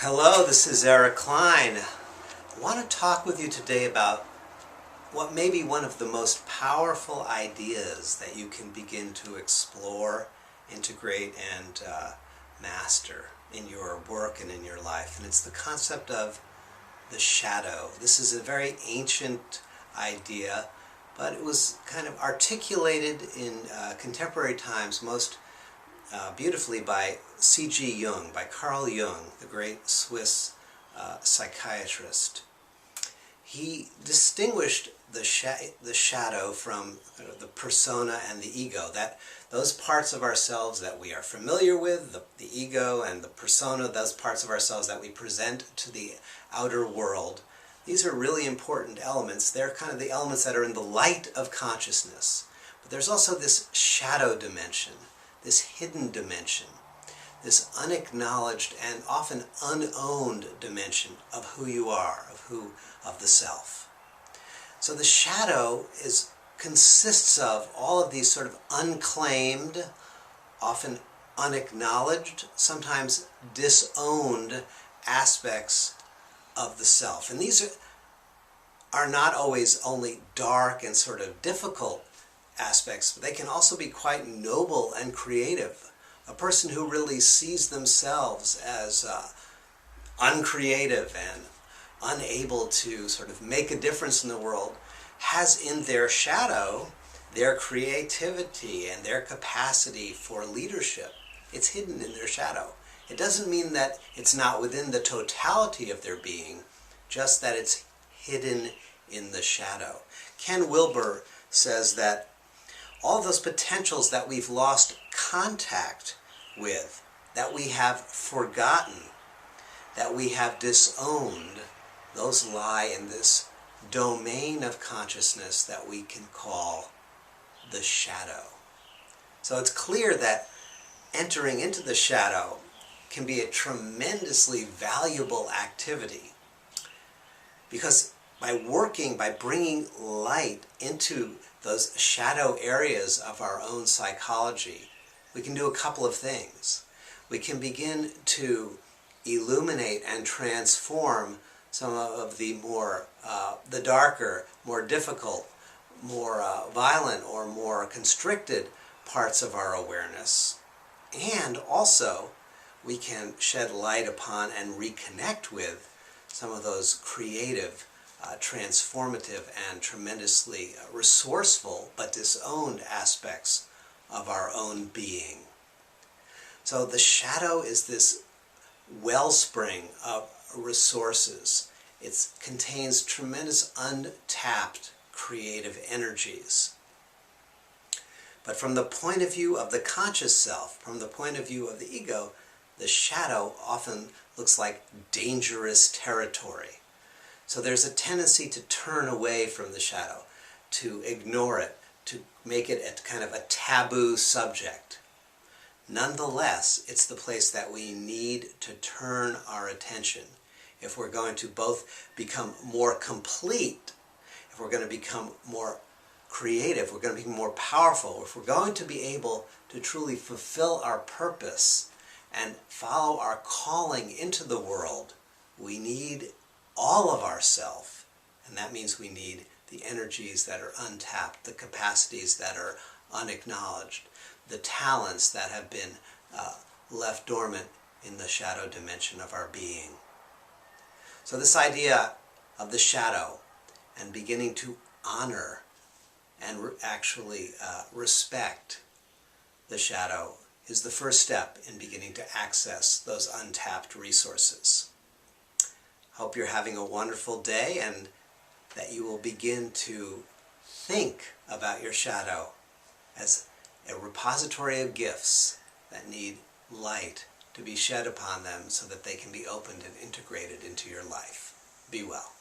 Hello, this is Klein. I want to talk with you today about what may be one of the most powerful ideas that you can begin to explore, integrate, and master in your work and in your life. And it's the concept of the shadow. This is a very ancient idea, but it was kind of articulated in contemporary times most beautifully by C.G. Jung, by Carl Jung, the great Swiss psychiatrist. He distinguished the shadow from the persona and the ego, that those parts of ourselves that we are familiar with, the ego, and the persona, those parts of ourselves that we present to the outer world. These are really important elements. They're kind of the elements that are in the light of consciousness. But there's also this shadow dimension, this hidden dimension, this unacknowledged and often unowned dimension of who you are, of the self. So the shadow consists of all of these sort of unclaimed, often unacknowledged, sometimes disowned aspects of the self. And these are not always only dark and sort of difficult aspects, but they can also be quite noble and creative. A person who really sees themselves as uncreative and unable to sort of make a difference in the world has in their shadow their creativity and their capacity for leadership. It's hidden in their shadow. It doesn't mean that it's not within the totality of their being, just that it's hidden in the shadow. Ken Wilber says that all those potentials that we've lost contact with, that we have forgotten, that we have disowned, those lie in this domain of consciousness that we can call the shadow. So it's clear that entering into the shadow can be a tremendously valuable activity, because by bringing light into those shadow areas of our own psychology, we can do a couple of things. We can begin to illuminate and transform some of the the darker, more difficult, more violent, or more constricted parts of our awareness. And also, we can shed light upon and reconnect with some of those creative, transformative, and tremendously resourceful but disowned aspects of our own being. So the shadow is this wellspring of resources. It contains tremendous untapped creative energies. But from the point of view of the conscious self, from the point of view of the ego, the shadow often looks like dangerous territory. So there's a tendency to turn away from the shadow, to ignore it, to make it a kind of a taboo subject. Nonetheless, it's the place that we need to turn our attention if we're going to both become more complete, if we're going to become more creative, we're going to be more powerful, if we're going to be able to truly fulfill our purpose and follow our calling into the world. We need all of ourself, and that means we need the energies that are untapped, the capacities that are unacknowledged, the talents that have been left dormant in the shadow dimension of our being. So this idea of the shadow and beginning to honor and actually respect the shadow is the first step in beginning to access those untapped resources. Hope you're having a wonderful day and that you will begin to think about your shadow as a repository of gifts that need light to be shed upon them so that they can be opened and integrated into your life. Be well.